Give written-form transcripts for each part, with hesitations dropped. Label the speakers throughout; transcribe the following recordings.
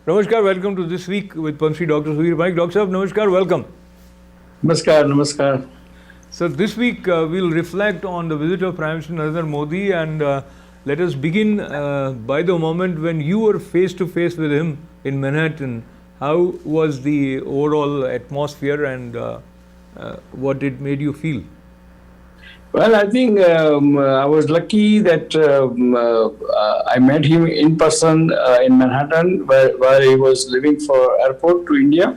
Speaker 1: Namaskar, welcome to This Week with Pansi Dr. Sudhir Panik. Dr. Sahab, Namaskar, welcome.
Speaker 2: Namaskar, namaskar.
Speaker 1: So this week we'll reflect on the visit of Prime Minister Narendra Modi, and let us begin by the moment when you were face to face with him in Manhattan. How was the overall atmosphere, and what it made you feel?
Speaker 2: Well, I think I was lucky that I met him in person in Manhattan, where he was leaving for airport to India,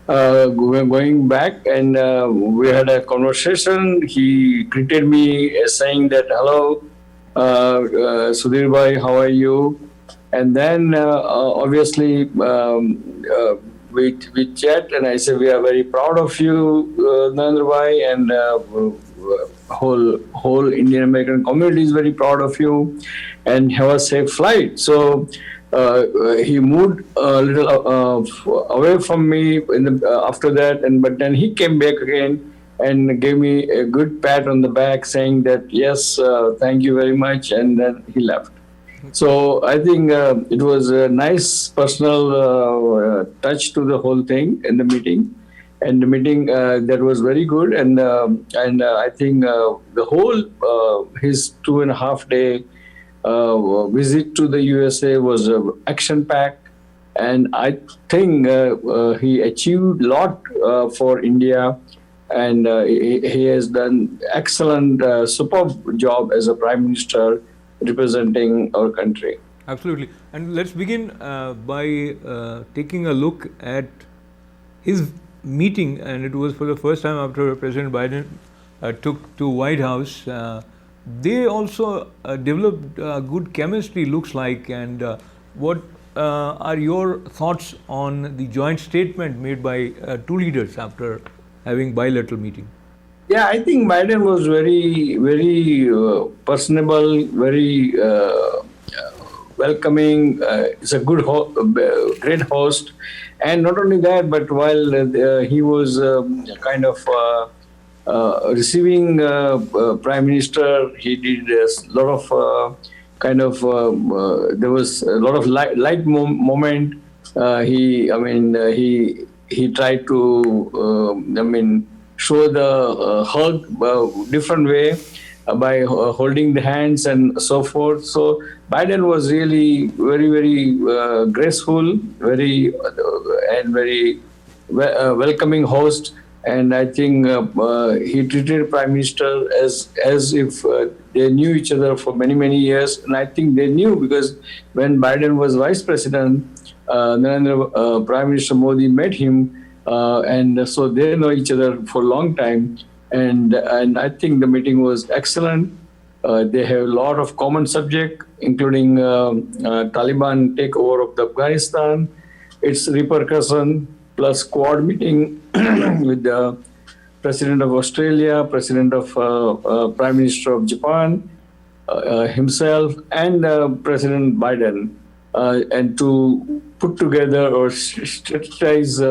Speaker 2: going back, and we had a conversation. He greeted me saying that, "Hello, Sudhir bhai, how are you?" And then obviously we chat, and I said, "We are very proud of you, Narendra bhai, and whole Indian American community is very proud of you, and have a safe flight." So he moved a little away from me after that, but then he came back again and gave me a good pat on the back, saying that yes, thank you very much, and then he left. So I think it was a nice personal touch to the whole thing in the meeting. And the meeting that was very good, and I think the whole his 2.5 day visit to the USA was action packed, and I think he achieved a lot for India, and he has done excellent, superb job as a prime minister representing our country.
Speaker 1: Absolutely. And let's begin by taking a look at his meeting, and it was for the first time after President Biden took to White House. They also developed good chemistry, looks like. And what are your thoughts on the joint statement made by two leaders after having bilateral meeting?
Speaker 2: Yeah, I think Biden was very personable, very welcoming. He's a great host, and not only that, but while he was kind of receiving Prime Minister, he did a lot of there was a lot of light moment. He tried to show the hug different way by holding the hands and so forth. So Biden was really very graceful, very welcoming host, and I think he treated Prime Minister as if they knew each other for many years, and I think they knew because when Biden was Vice President, Prime Minister Modi met him. And so they know each other for a long time, and I think the meeting was excellent. They have a lot of common subject, including Taliban takeover of Afghanistan, its repercussion, plus Quad meeting with the President of Australia, President of Prime Minister of Japan, himself, and President Biden, and to put together or strategize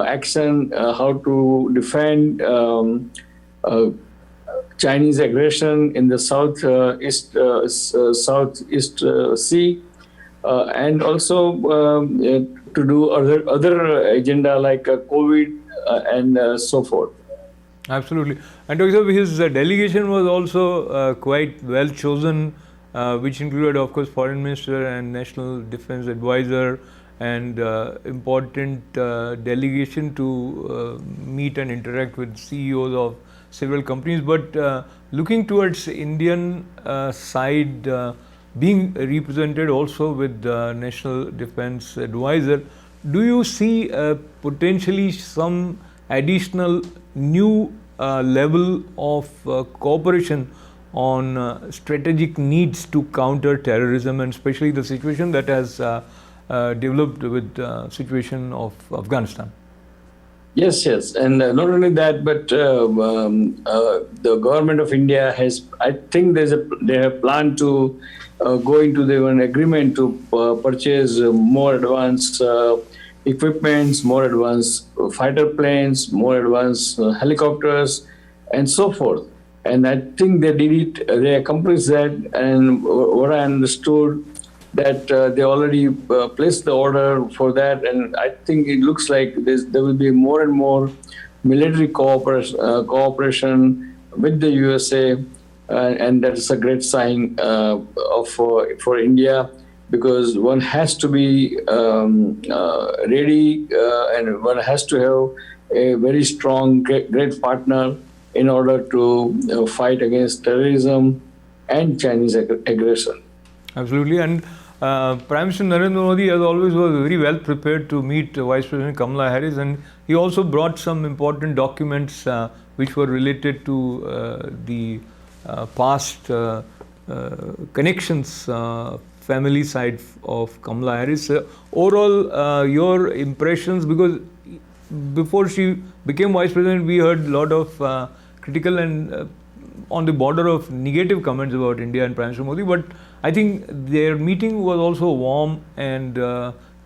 Speaker 2: action, how to defend Chinese aggression in the Southeast Sea, and also to do other agenda like COVID and so forth.
Speaker 1: Absolutely. And Dr. Sahab, his delegation was also quite well chosen, which included, of course, Foreign Minister and National Defense Advisor, and important delegation to meet and interact with CEOs of several companies. But looking towards Indian side being represented also with National Defense Advisor, do you see potentially some additional new level of cooperation on strategic needs to counter terrorism, and especially the situation that has developed with the situation of Afghanistan?
Speaker 2: Yes, and not only that, but the government of India has, I think they have planned to go into an agreement to purchase more advanced equipments, more advanced fighter planes, more advanced helicopters, and so forth. And I think they did it, they accomplished that, and what I understood, that they already placed the order for that, and I think it looks like there will be more and more military cooperation with the USA, and that is a great sign for India, because one has to be ready, and one has to have a very strong, great partner in order to fight against terrorism and Chinese aggression.
Speaker 1: Absolutely. And Prime Minister Narendra Modi, as always, was very well prepared to meet Vice President Kamala Harris, and he also brought some important documents which were related to the past connections, family side of Kamala Harris. Overall, your impressions, because before she became Vice President, we heard a lot of critical and on the border of negative comments about India and Prime Minister Modi, but I think their meeting was also warm, and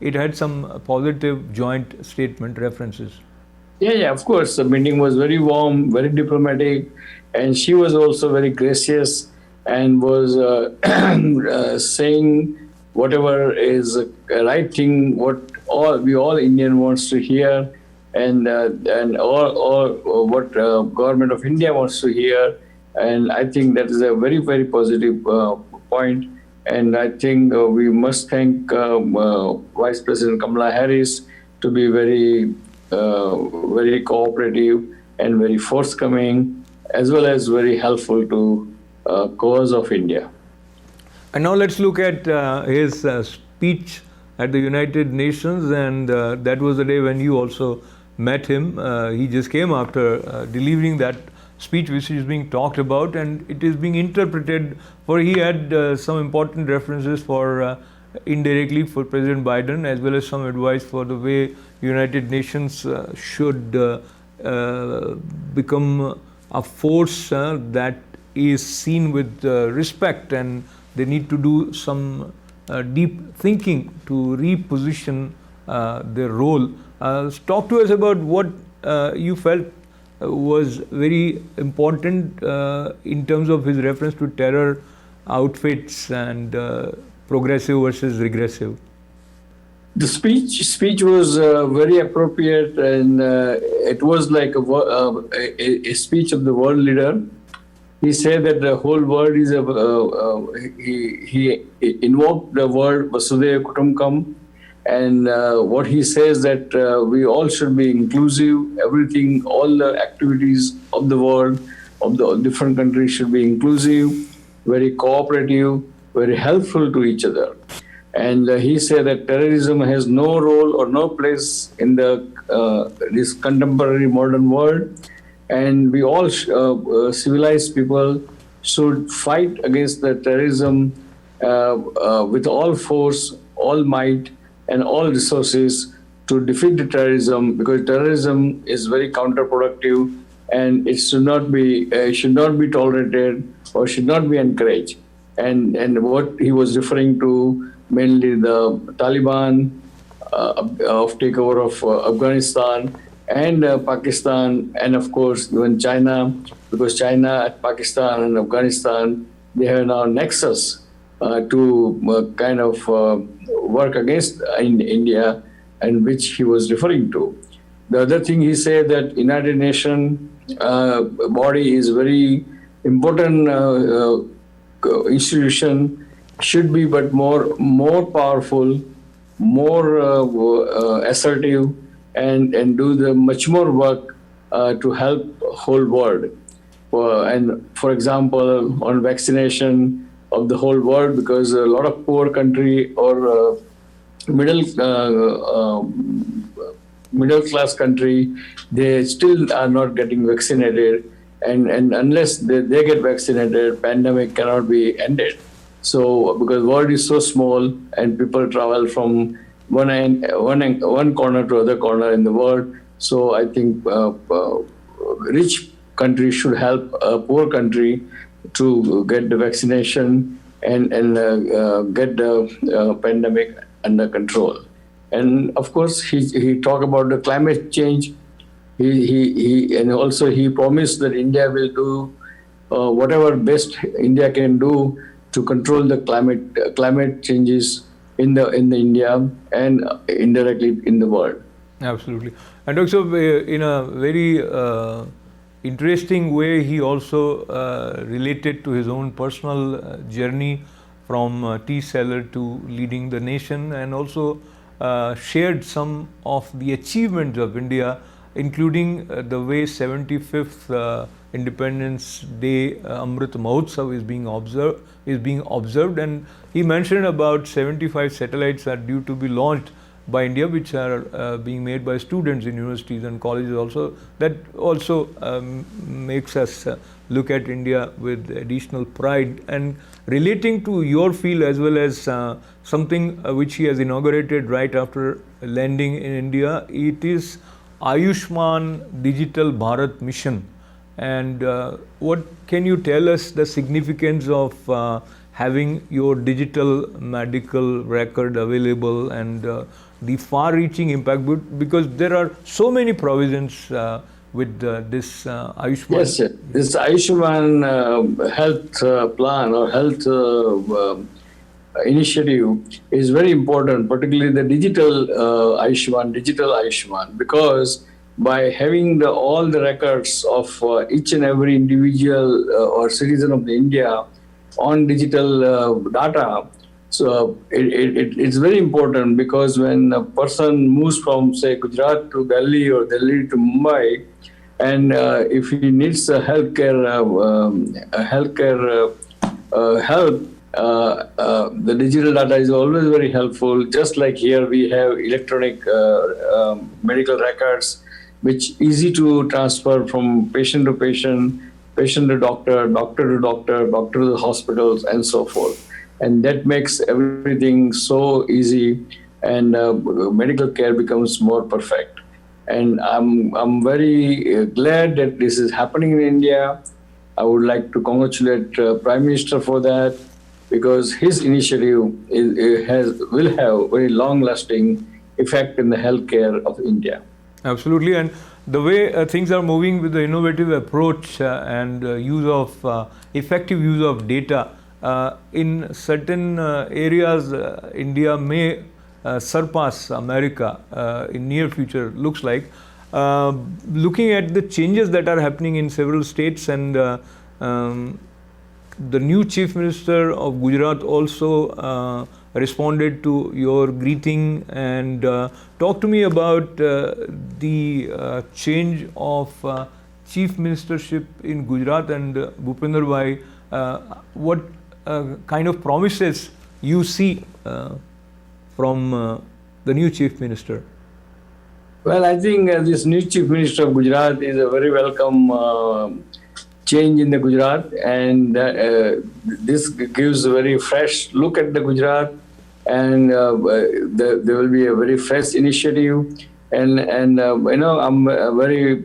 Speaker 1: it had some positive joint statement references.
Speaker 2: Yeah, of course. The meeting was very warm, very diplomatic, and she was also very gracious and was saying whatever is a right thing, what all Indian wants to hear, and all what government of India wants to hear. And I think that is a very, very positive point. And I think we must thank Vice President Kamala Harris to be very, very cooperative and very forthcoming, as well as very helpful to cause of India.
Speaker 1: And now let's look at his speech at the United Nations, and that was the day when you also met him. He just came after delivering that speech which is being talked about, and it is being interpreted, for he had some important references for indirectly for President Biden, as well as some advice for the way United Nations should become a force that is seen with respect, and they need to do some deep thinking to reposition their role. Talk to us about what you felt was very important in terms of his reference to terror outfits and progressive versus regressive.
Speaker 2: The speech was very appropriate, and it was like a speech of the world leader. He said that the whole world is he invoked the word Vasudhaiva Kutumbakam, and what he says that we all should be inclusive. Everything, all the activities of the world, of the different countries should be inclusive, very cooperative, very helpful to each other. And he said that terrorism has no role or no place in this contemporary modern world, and we all civilized people should fight against the terrorism with all force, all might, and all resources to defeat the terrorism, because terrorism is very counterproductive, and it should not be tolerated or should not be encouraged. And what he was referring to, mainly the Taliban of takeover of Afghanistan and Pakistan, and of course even China, because China, Pakistan, and Afghanistan, they have now nexus to kind of work against India, and which he was referring to. The other thing he said that United Nations body is very important institution, should be but more powerful, more assertive, and do the much more work to help whole world. And for example, on vaccination of the whole world, because a lot of poor country or middle class country, they still are not getting vaccinated, and unless they get vaccinated, pandemic cannot be ended. So because world is so small and people travel from one corner to other corner in the world, so I think rich countries should help a poor country to get the vaccination and get the pandemic under control. And of course, he talked about the climate change. And also he promised that India will do whatever best India can do to control the climate changes in the India and indirectly in the world.
Speaker 1: Absolutely. And also, in a very interesting way, he also related to his own personal journey from tea seller to leading the nation, and also shared some of the achievements of India, including the way 75th Independence Day Amrit Mahotsav is being observed, and he mentioned about 75 satellites are due to be launched by India, which are being made by students in universities and colleges also. That also makes us look at India with additional pride. And relating to your field as well as something which he has inaugurated right after landing in India, it is Ayushman Digital Bharat Mission. And what can you tell us the significance of having your digital medical record available, and the far-reaching impact, because there are so many provisions with this Ayushman.
Speaker 2: Yes, sir. This Ayushman health plan or health initiative is very important, particularly the digital Ayushman, because by having all the records of each and every individual or citizen of the India on digital data, so it's very important, because when a person moves from, say, Gujarat to Delhi or Delhi to Mumbai, and if he needs a healthcare help, the digital data is always very helpful. Just like here we have electronic medical records, which easy to transfer from patient to patient, patient to doctor, doctor to doctor, doctor to the hospitals, and so forth. And that makes everything so easy, and medical care becomes more perfect. And I'm very glad that this is happening in India. I would like to congratulate Prime Minister for that, because his initiative will have very long-lasting effect in the healthcare of India.
Speaker 1: Absolutely, and the way things are moving with the innovative approach and use of effective use of data in certain areas, India may surpass America in near future. Looks like looking at the changes that are happening in several states, and the new Chief Minister of Gujarat also responded to your greeting, and talk to me about the change of Chief Ministership in Gujarat, and Bhupender Bhai, what kind of promises you see from the new Chief Minister?
Speaker 2: Well, I think this new Chief Minister of Gujarat is a very welcome change in the Gujarat, and this gives a very fresh look at the Gujarat, and there will be a very fresh initiative, and I'm very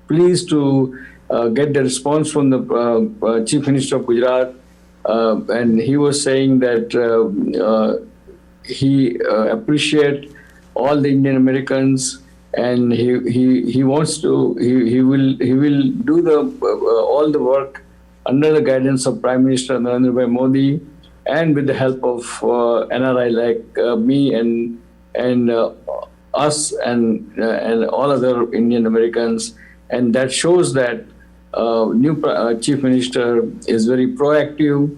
Speaker 2: pleased to get the response from the Chief Minister of Gujarat, and he was saying that he appreciates all the Indian Americans, and he wants to he will do all the work under the guidance of Prime Minister Narendra Bhai Modi, and with the help of NRI like me and us and all other Indian Americans, and that shows that new Chief Minister is very proactive,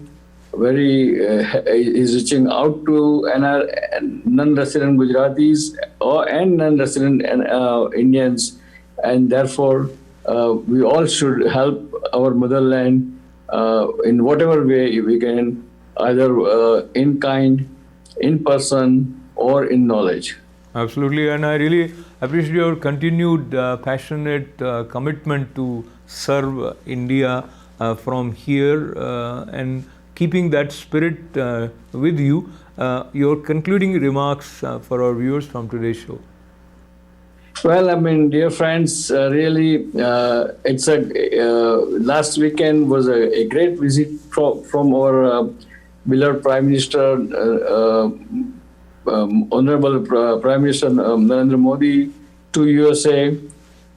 Speaker 2: is reaching out to non-resident Gujaratis and non-resident Indians, and therefore we all should help our motherland in whatever way we can, either in kind, in person, or in knowledge.
Speaker 1: Absolutely, and I really appreciate your continued passionate commitment to serve India from here, and keeping that spirit with you. Your concluding remarks for our viewers from today's show.
Speaker 2: Well, I mean, dear friends, really, it's last weekend was a great visit from our beloved Prime Minister, Honorable Prime Minister Narendra Modi, to USA.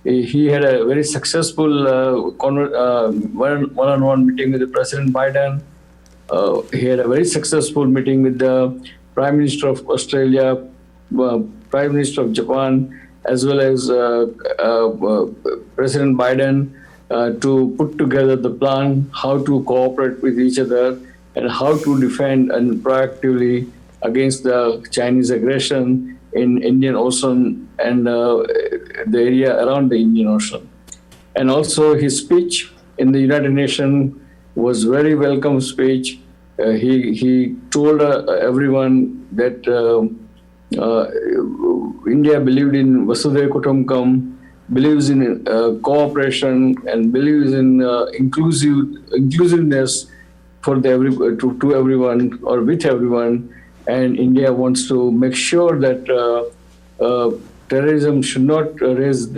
Speaker 2: He had a very successful one-on-one meeting with President Biden, he had a very successful meeting with the Prime Minister of Australia, Prime Minister of Japan, as well as President Biden to put together the plan how to cooperate with each other and how to defend and proactively against the Chinese aggression in Indian Ocean and the area around the Indian Ocean. And also his speech in the United Nations was very welcome speech. He told everyone that India believed in Vasudhaiva Kutumbakam, believes in cooperation and believes in inclusiveness for to everyone or with everyone. And India wants to make sure that terrorism should not raise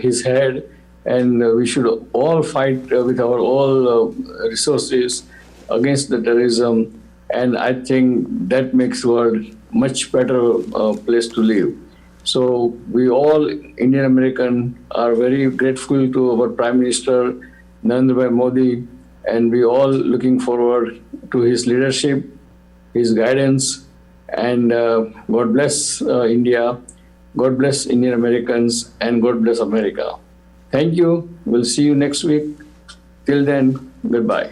Speaker 2: his head, and we should all fight with our all resources against the terrorism. And I think that makes the world much better place to live. So we all Indian American are very grateful to our Prime Minister Narendra Bhai Modi, and we all looking forward to his leadership, his guidance, and God bless India, God bless Indian Americans, and God bless America. Thank you. We'll see you next week. Till then, goodbye.